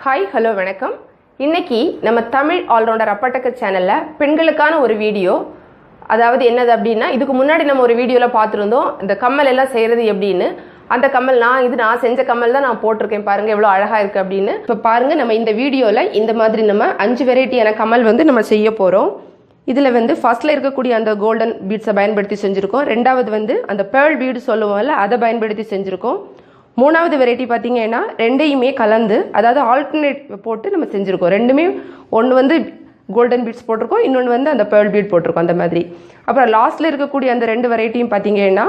Hi hello வணக்கம். இன்னைக்கு நம்ம தமிழ் ஆல்ரவுண்டர் அப்பட்டக்கர் சேனலில் பெண்களுக்கான ஒரு வீடியோ. அதாவது என்னது அப்படின்னா, இதுக்கு முன்னாடி நம்ம ஒரு வீடியோவில் பார்த்துருந்தோம் இந்த கம்மல் எல்லாம் செய்கிறது எப்படின்னு. அந்த கம்மல் நான் செஞ்ச கம்மல் தான் நான் போட்டிருக்கேன். பாருங்கள் எவ்வளோ அழகாக இருக்குது அப்படின்னு. இப்போ பாருங்கள், நம்ம இந்த வீடியோவில் இந்த மாதிரி நம்ம 5 வெரைட்டியான கம்மல் நம்ம செய்ய போகிறோம். இதில் ஃபர்ஸ்ட்டில் இருக்கக்கூடிய அந்த கோல்டன் பீட்ஸை பயன்படுத்தி செஞ்சுருக்கோம். ரெண்டாவது அந்த பேர்ல் பீடு சொல்லுவோம்ல, அதை பயன்படுத்தி செஞ்சுருக்கோம். மூணாவது வெரைட்டி பார்த்தீங்கன்னா ரெண்டையுமே கலந்து, அதாவது ஆல்டர்னேட் போட்டு நம்ம செஞ்சுருக்கோம். ரெண்டுமே ஒன்று கோல்டன் பீட்ஸ் போட்டிருக்கோம், இன்னொன்று அந்த பேர்ல் பீட் போட்டிருக்கோம் அந்த மாதிரி. அப்புறம் லாஸ்ட்டில் இருக்கக்கூடிய அந்த 2 வெரைட்டியும் பார்த்தீங்கன்னா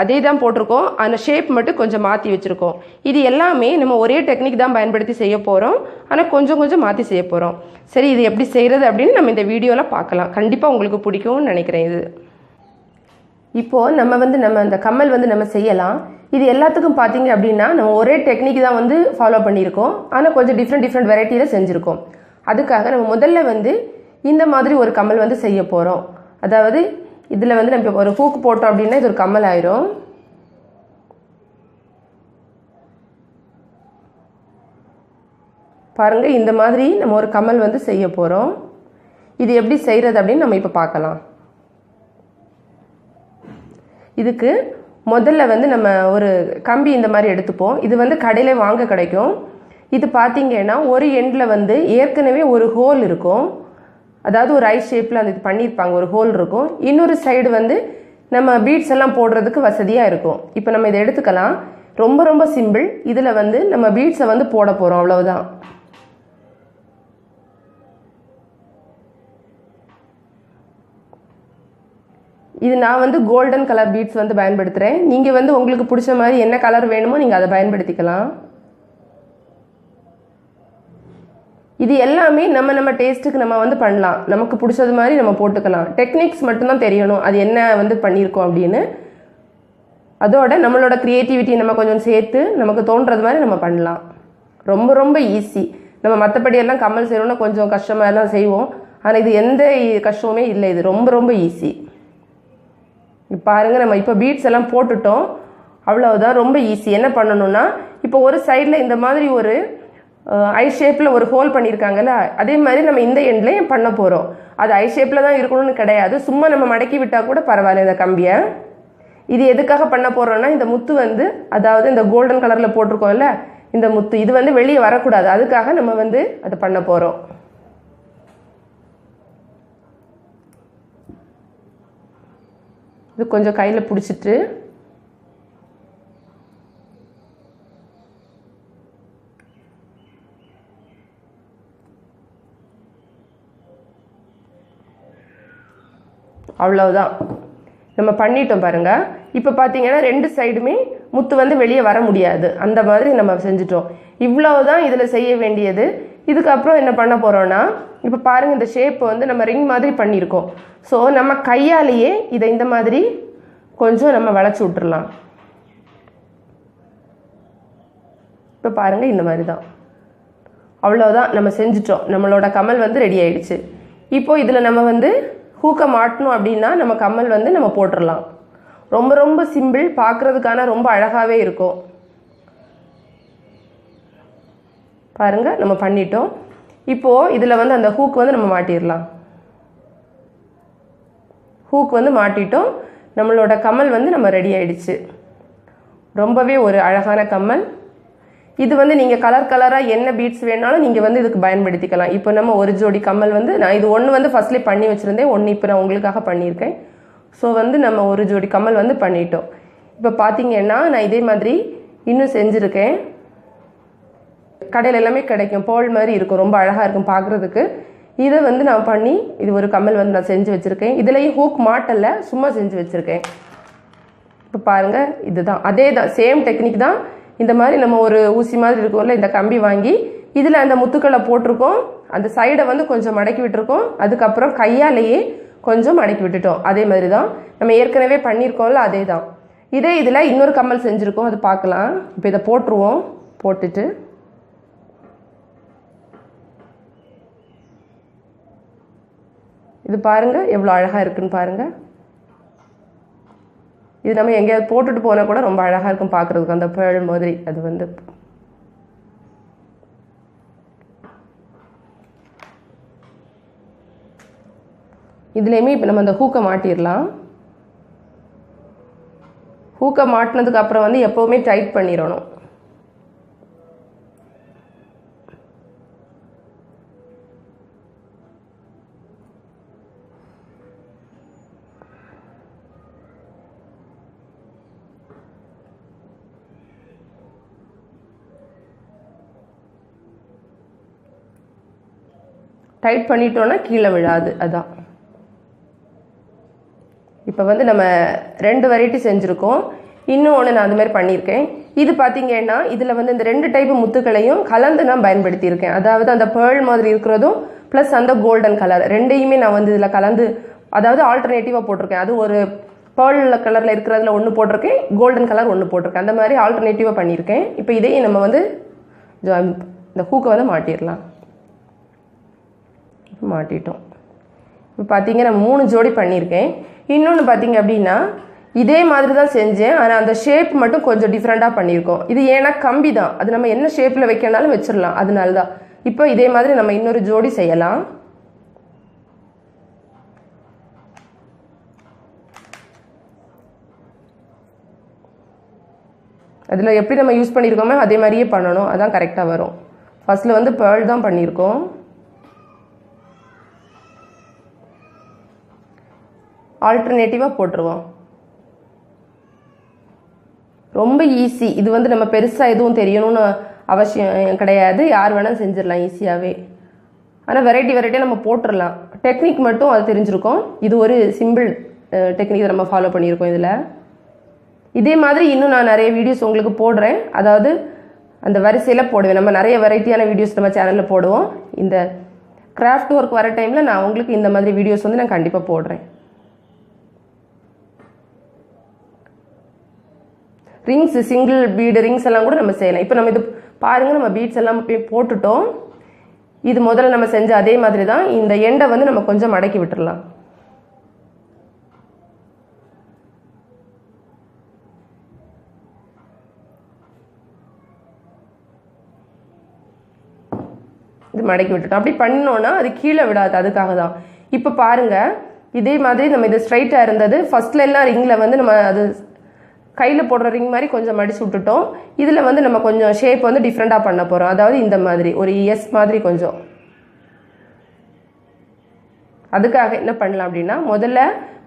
அதே தான் போட்டிருக்கோம், அந்த ஷேப் மட்டும் கொஞ்சம் மாற்றி வச்சுருக்கோம். இது எல்லாமே நம்ம ஒரே டெக்னிக் தான் பயன்படுத்தி செய்ய போகிறோம், ஆனால் கொஞ்சம் கொஞ்சம் மாற்றி செய்ய போகிறோம். சரி, இது எப்படி செய்கிறது அப்படின்னு நம்ம இந்த வீடியோவில் பார்க்கலாம். கண்டிப்பாக உங்களுக்கு பிடிக்கும்னு நினைக்கிறேன். இது இப்போது நம்ம அந்த கம்மல் நம்ம செய்யலாம். இது எல்லாத்துக்கும் பார்த்தீங்க அப்படின்னா நம்ம ஒரே டெக்னிக் தான் ஃபாலோ பண்ணியிருக்கோம், ஆனால் கொஞ்சம் டிஃப்ரெண்ட் வெரைட்டியில் செஞ்சுருக்கோம். அதுக்காக நம்ம முதல்ல இந்த மாதிரி ஒரு கம்மல் செய்ய போகிறோம். அதாவது இதில் நம்ம ஒரு ஹூக் போட்டோம் அப்படின்னா இது ஒரு கம்மல் ஆயிரும். பாருங்கள், இந்த மாதிரி நம்ம ஒரு கம்மல் செய்ய போகிறோம். இது எப்படி செய்கிறது அப்படின்னு நம்ம இப்போ பார்க்கலாம். இதுக்கு முதல்ல நம்ம ஒரு கம்பி இந்த மாதிரி எடுத்துப்போம். இது கடையில் வாங்க கிடைக்கும். இது பார்த்தீங்கன்னா ஒரு எண்டில் ஏற்கனவே ஒரு ஹோல் இருக்கும், அதாவது ஒரு ஐ ஷேப்பில் அந்த இது பண்ணியிருப்பாங்க, ஒரு ஹோல் இருக்கும். இன்னொரு சைடு நம்ம பீட்ஸ் எல்லாம் போடுறதுக்கு வசதியாக இருக்கும். இப்போ நம்ம இதை எடுத்துக்கலாம். ரொம்ப ரொம்ப சிம்பிள். இதில் நம்ம பீட்ஸை போட போகிறோம், அவ்வளவுதான். இது நான் கோல்டன் கலர் பீட்ஸ் பயன்படுத்துகிறேன். நீங்கள் உங்களுக்கு பிடிச்ச மாதிரி என்ன கலர் வேணுமோ நீங்கள் அதை பயன்படுத்திக்கலாம். இது எல்லாமே நம்ம டேஸ்ட்டுக்கு நம்ம பண்ணலாம். நமக்கு பிடிச்சது மாதிரி நம்ம போட்டுக்கலாம். டெக்னிக்ஸ் மட்டும்தான் தெரியணும், அது என்ன பண்ணியிருக்கோம் அப்படின்னு. அதோட நம்மளோட க்ரியேட்டிவிட்டி நம்ம கொஞ்சம் சேர்த்து நமக்கு தோன்றது மாதிரி நம்ம பண்ணலாம். ரொம்ப ரொம்ப ஈஸி. நம்ம மற்றபடியெல்லாம் கம்மல் செய்யணும்னா கொஞ்சம் கஷ்டமாக எல்லாம் செய்வோம், ஆனால் இது எந்த கஷ்டமுமே இல்லை. இது ரொம்ப ரொம்ப ஈஸி. பாருங்கள், நம்ம இப்போ பீட்ஸ் எல்லாம் போட்டுட்டோம், அவ்வளவுதான். ரொம்ப ஈஸி. என்ன பண்ணணும்னா, இப்போ ஒரு சைடில் இந்த மாதிரி ஒரு ஐ ஷேப்பில் ஒரு ஹோல் பண்ணியிருக்காங்கல்ல, அதே மாதிரி நம்ம இந்த எண்ட்லேயும் பண்ண போகிறோம். அது ஐ ஷேப்பில் தான் இருக்கணும்னு கிடையாது, சும்மா நம்ம மடக்கி விட்டால் கூட பரவாயில்ல இந்த கம்பியை. இது எதுக்காக பண்ண போகிறோம்னா, இந்த முத்து அதாவது இந்த கோல்டன் கலரில் போட்டிருக்கோம்ல, இந்த முத்து இது வெளியே வரக்கூடாது. அதுக்காக நம்ம அதை பண்ண போகிறோம். இது கொஞ்சம் கையில் பிடிச்சிட்டு அவ்வளவுதான், நம்ம பண்ணிட்டோம் பாருங்க. இப்போ பார்த்தீங்கன்னா 2 சைடுமே முத்து வெளியே வர முடியாது, அந்த மாதிரி நம்ம செஞ்சுட்டோம். இவ்வளவுதான் இதில் செய்ய வேண்டியது. இதுக்கப்புறம் என்ன பண்ண போகிறோன்னா, இப்போ பாருங்கள், இந்த ஷேப் நம்ம ரிங் மாதிரி பண்ணியிருக்கோம். ஸோ நம்ம கையாலேயே இதை இந்த மாதிரி கொஞ்சம் நம்ம வளைச்சி விட்டுறலாம். இப்போ பாருங்கள், இந்த மாதிரி தான். அவ்வளோதான், நம்ம செஞ்சிட்டோம். நம்மளோட கம்மல் ரெடி ஆயிடுச்சு. இப்போது இதில் நம்ம ஹூக்கை மாட்டணும் அப்படின்னா நம்ம கம்மல் நம்ம போட்டுடலாம். ரொம்ப ரொம்ப சிம்பிள், பார்க்குறதுக்கான ரொம்ப அழகாகவே இருக்கும். பாருங்கள், நம்ம பண்ணிட்டோம். இப்போது இதில் அந்த ஹூக் நம்ம மாட்டிடலாம். ஹூக் மாட்டிட்டோம். நம்மளோட கம்மல் நம்ம ரெடி ஆயிடுச்சு. ரொம்பவே ஒரு அழகான கம்மல். இது நீங்கள் கலராக என்ன பீட்ஸ் வேணாலும் நீங்கள் இதுக்கு பயன்படுத்திக்கலாம். இப்போ நம்ம ஒரு ஜோடி கம்மல் நான் இது ஒன்று ஃபர்ஸ்ட்லேயே பண்ணி வச்சுருந்தேன், ஒன்று இப்போ நான் உங்களுக்காக பண்ணியிருக்கேன். ஸோ நம்ம ஒரு ஜோடி கம்மல் பண்ணிட்டோம். இப்போ பார்த்தீங்கன்னா நான் இதே மாதிரி இன்னும் செஞ்சுருக்கேன். கடையில் எல்லாமே கிடைக்கும், பேர்ல் மாதிரி இருக்கும், ரொம்ப அழகாக இருக்கும் பார்க்குறதுக்கு. இதை நான் பண்ணி இது ஒரு கம்மல் நான் செஞ்சு வச்சுருக்கேன். இதுலேயும் ஹூக் மாட்டலை, சும்மா செஞ்சு வச்சுருக்கேன். இப்போ பாருங்கள், இதுதான் அதே தான், சேம் டெக்னிக் தான். இந்த மாதிரி நம்ம ஒரு ஊசி மாதிரி இருக்கும்ல, இந்த கம்பி வாங்கி இதில் அந்த முத்துக்களை போட்டிருக்கோம், அந்த சைடை கொஞ்சம் மடக்கி விட்டுருக்கோம். அதுக்கப்புறம் கையாலேயே கொஞ்சம் மடக்கி விட்டுட்டோம். அதே மாதிரி தான் நம்ம ஏற்கனவே பண்ணியிருக்கோம்ல, அதே தான். இதே இதில் இன்னொரு கம்மல் செஞ்சுருக்கோம், அது பார்க்கலாம். இப்போ இதை போட்டுருவோம். போட்டுட்டு இது பாருங்கள் எவ்வளோ அழகாக இருக்குன்னு பாருங்கள். இது நம்ம எங்கேயாவது போட்டுட்டு போனால் கூட ரொம்ப அழகாக இருக்கும் பார்க்குறதுக்கு, அந்த பேர்ல் மாதிரி. அது இதுலேயுமே இப்போ நம்ம அந்த ஹூக்கை மாட்டிடலாம். ஹூக்கை மாட்டினதுக்கு அப்புறம் வந்து எப்போவுமே டைட் பண்ணிடணும். டைட் பண்ணிட்டோன்னா கீழே விழாது. அதான் இப்போ வந்து நம்ம 2 வெரைட்டி செஞ்சுருக்கோம். இன்னும் ஒன்று நான் அது மாதிரி பண்ணியிருக்கேன். இது பார்த்தீங்கன்னா இதில் வந்து இந்த 2 டைப்பு முத்துக்களையும் கலந்து நான் பயன்படுத்தியிருக்கேன். அதாவது அந்த பேர்ல் மாதிரி இருக்கிறதும் ப்ளஸ் அந்த கோல்டன் கலர் ரெண்டையுமே நான் வந்து இதில் கலந்து, அதாவது ஆல்டர்னேட்டிவாக போட்டிருக்கேன். அது ஒரு பேர்ல் கலரில் இருக்கிறதுல ஒன்று போட்டிருக்கேன், கோல்டன் கலர் ஒன்று போட்டிருக்கேன். அந்த மாதிரி ஆல்டர்னேட்டிவாக பண்ணியிருக்கேன். இப்போ இதையும் நம்ம வந்து இந்த ஹூக்கை வந்து மாட்டிடலாம். மாட்டிட்டோம். இப்போ பார்த்தீங்கன்னா நான் 3 ஜோடி பண்ணியிருக்கேன். இன்னொன்று பார்த்தீங்க அப்படின்னா இதே மாதிரி தான் செஞ்சேன், ஆனால் அந்த ஷேப் மட்டும் கொஞ்சம் டிஃப்ரெண்ட்டாக பண்ணியிருக்கோம். இது ஏன்னா கம்பி தான், அது நம்ம என்ன ஷேப்பில் வைக்கனாலும் வச்சிடலாம், அதனால தான். இப்போ இதே மாதிரி நம்ம இன்னொரு ஜோடி செய்யலாம். அதில் எப்படி நம்ம யூஸ் பண்ணியிருக்கோமோ அதே மாதிரியே பண்ணணும், அதான் கரெக்டாக வரும். ஃபர்ஸ்ட்டில் வந்து பேர்ல் தான் பண்ணியிருக்கோம். ஆல்டர்னேட்டிவாக போட்டுருவோம். ரொம்ப ஈஸி. இது வந்து நம்ம பெருசாக எதுவும் தெரியணும்னு அவசியம் கிடையாது, யார் வேணாலும் செஞ்சிடலாம் ஈஸியாகவே. ஆனால் வெரைட்டியாக நம்ம போட்டுடலாம். டெக்னிக் மட்டும் அது தெரிஞ்சிருக்கோம். இது ஒரு சிம்பிள் டெக்னிக் நம்ம ஃபாலோ பண்ணியிருக்கோம் இதில். இதே மாதிரி இன்னும் நான் நிறைய வீடியோஸ் உங்களுக்கு போடுறேன், அதாவது அந்த வரிசையில் போடுவேன். நம்ம நிறைய வெரைட்டியான வீடியோஸ் நம்ம சேனலில் போடுவோம். இந்த கிராஃப்ட் ஒர்க் வர டைமில் நான் உங்களுக்கு இந்த மாதிரி வீடியோஸ் வந்து நான் கண்டிப்பாக போடுறேன். ரிங்ஸ், சிங்கிள் பீடு ரிங்ஸ் எல்லாம் கூட நம்ம செய்யலாம். இப்போ நம்ம இது பாருங்கள், நம்ம பீட்ஸ் எல்லாம் போட்டுட்டோம். இது முதல்ல நம்ம செஞ்ச அதே மாதிரி தான். இந்த எண்டை வந்து நம்ம கொஞ்சம் மடக்கி விட்டுடலாம். இது மடக்கி விட்டுட்டோம். அப்படி பண்ணோன்னா அது கீழே விடாது, அதுக்காக தான். இப்போ பாருங்கள், இதே மாதிரி நம்ம இது ஸ்ட்ரைட்டாக இருந்தது. ஃபர்ஸ்ட்ல எல்லாம் ரிங்கில் வந்து நம்ம அது கையில் போடுற ரிங் மாதிரி கொஞ்சம் மடிச்சு விட்டுட்டோம். இதில் வந்து நம்ம கொஞ்சம் ஷேப் வந்து டிஃப்ரெண்ட்டாக பண்ண போகிறோம். அதாவது இந்த மாதிரி ஒரு எஸ் மாதிரி கொஞ்சம். அதுக்காக என்ன பண்ணலாம் அப்படின்னா, முதல்ல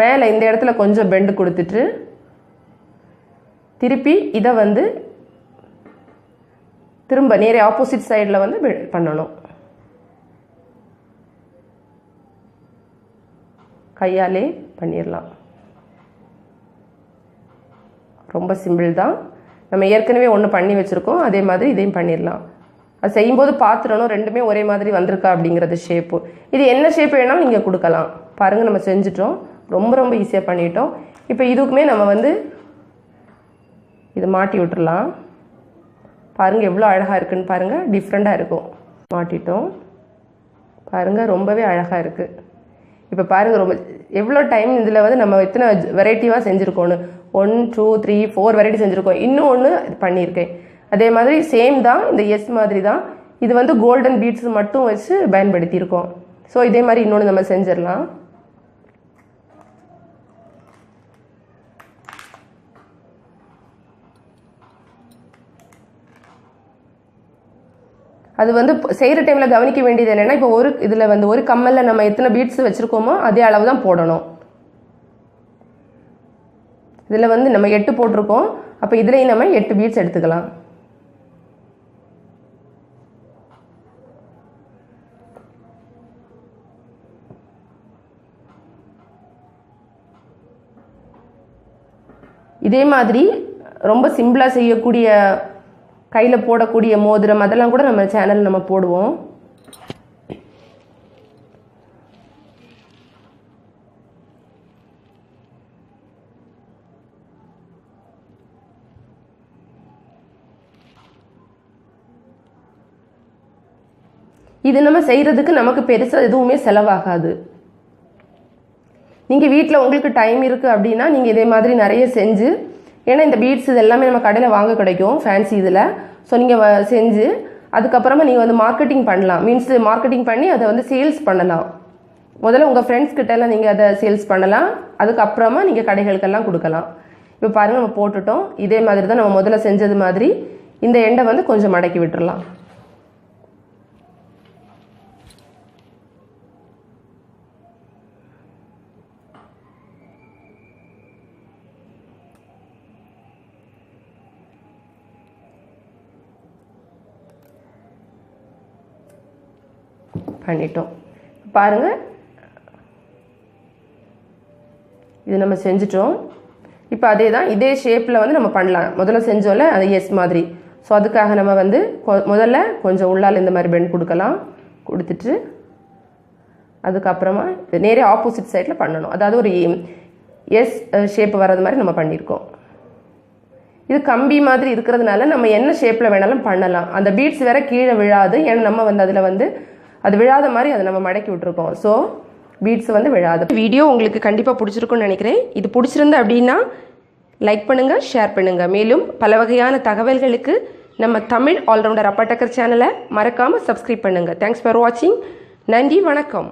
மேலே இந்த இடத்துல கொஞ்சம் பெண்டு கொடுத்துட்டு திருப்பி இதை வந்து திரும்ப நேரே ஆப்போசிட் சைடில் வந்து பண்ணணும். கையாலே பண்ணிடலாம். ரொம்ப சிம்பிள் தான். நம்ம ஏற்கனவே ஒன்று பண்ணி வச்சுருக்கோம், அதே மாதிரி இதையும் பண்ணிடலாம். அது செய்யும்போது பார்த்துடணும் ரெண்டுமே ஒரே மாதிரி வந்திருக்கா அப்படிங்கிறது ஷேப்பு. இது என்ன ஷேப் வேணாலும் நீங்கள் கொடுக்கலாம். பாருங்கள், நம்ம செஞ்சுட்டோம். ரொம்ப ரொம்ப ஈஸியாக பண்ணிட்டோம். இப்போ இதுக்குமே நம்ம வந்து இதை மாட்டி விட்டுடலாம். பாருங்கள் எவ்வளோ அழகாக இருக்குன்னு பாருங்கள், டிஃப்ரெண்ட்டாக இருக்கும். மாட்டிட்டோம். பாருங்கள் ரொம்பவே அழகாக இருக்குது. இப்போ பாருங்கள் ரொம்ப எவ்வளோ டைம் இதில் வந்து நம்ம எத்தனை வெரைட்டியாக செஞ்சுருக்கோன்னு. 1 2 3 4 வெரைட்டி செஞ்சுருக்கோம். இன்னும் ஒன்று பண்ணியிருக்கேன். அதே மாதிரி சேம் தான், இந்த எஸ் மாதிரி தான். இது வந்து கோல்டன் பீட்ஸ் மட்டும் வச்சு பயன்படுத்தியிருக்கோம். ஸோ இதே மாதிரி இன்னொன்று நம்ம செஞ்சிடலாம். அது வந்து செய்கிற டைமில் கவனிக்க வேண்டியது என்னென்னா, இப்போ ஒரு இதில் வந்து ஒரு கம்மலில் நம்ம எத்தனை பீட்ஸ் வச்சுருக்கோமோ அதே அளவு தான் போடணும். இதில் வந்து நம்ம 8 போட்டிருக்கோம். அப்போ இதுலேயும் நம்ம 8 பீட்ஸ் எடுத்துக்கலாம். இதே மாதிரி ரொம்ப சிம்பிளாக செய்யக்கூடிய கையில் போடக்கூடிய மோதிரம் அதெல்லாம் கூட நம்ம சேனல் நம்ம போடுவோம். இது நம்ம செய்கிறதுக்கு நமக்கு பெருசாக எதுவுமே செலவாகாது. நீங்கள் வீட்டில் உங்களுக்கு டைம் இருக்குது அப்படின்னா நீங்கள் இதே மாதிரி நிறைய செஞ்சு, ஏன்னா இந்த பீட்ஸ் இது எல்லாமே நம்ம கடையில் வாங்க கிடைக்கும் ஃபேன்சி இதில். ஸோ நீங்கள் செஞ்சு அதுக்கப்புறமா நீங்கள் வந்து மார்க்கெட்டிங் பண்ணலாம். மீன்ஸ் மார்க்கெட்டிங் பண்ணி அதை வந்து சேல்ஸ் பண்ணலாம். முதல்ல உங்கள் ஃப்ரெண்ட்ஸ் கிட்டலாம் நீங்கள் அதை சேல்ஸ் பண்ணலாம், அதுக்கப்புறமா நீங்கள் கடைகளுக்கெல்லாம் கொடுக்கலாம். இப்போ பாருங்கள் நம்ம போட்டுட்டோம். இதே மாதிரி தான் நம்ம முதல்ல செஞ்சது மாதிரி இந்த எண்டை வந்து கொஞ்சம் மடக்கி விட்டுறலாம். பண்ணிட்டோம். பாருங்கள், இது நம்ம செஞ்சிட்டோம். இப்போ அதே தான், இதே ஷேப்பில் வந்து நம்ம பண்ணலாம். முதல்ல செஞ்சோம்ல அது எஸ் மாதிரி. ஸோ அதுக்காக நம்ம வந்து முதல்ல கொஞ்சம் உள்ளால் இந்த மாதிரி பெண்ட் கொடுக்கலாம். கொடுத்துட்டு அதுக்கப்புறமா நேரே ஆப்போசிட் சைடில் பண்ணணும். அதாவது ஒரு எஸ் ஷேப் வர்றது மாதிரி நம்ம பண்ணியிருக்கோம். இது கம்பி மாதிரி இருக்கிறதுனால நம்ம என்ன ஷேப்பில் வேணாலும் பண்ணலாம். அந்த பீட்ஸ் வேற கீழே விழாது. ஏன்னா நம்ம வந்து அதில் வந்து அது விழாத மாதிரி அதை நம்ம மடக்கி விட்டுருக்கோம். ஸோ பீட்ஸ் வந்து விழாது. வீடியோ உங்களுக்கு கண்டிப்பாக பிடிச்சிருக்குன்னு நினைக்கிறேன். இது பிடிச்சிருந்து அப்படின்னா லைக் பண்ணுங்கள், ஷேர் பண்ணுங்கள். மேலும் பல வகையான தகவல்களுக்கு நம்ம தமிழ் ஆல்ரவுண்டர் அப்பட்டக்கர் சேனலை மறக்காமல் சப்ஸ்கிரைப் பண்ணுங்கள். தேங்க்ஸ் ஃபார் வாட்சிங். நன்றி, வணக்கம்.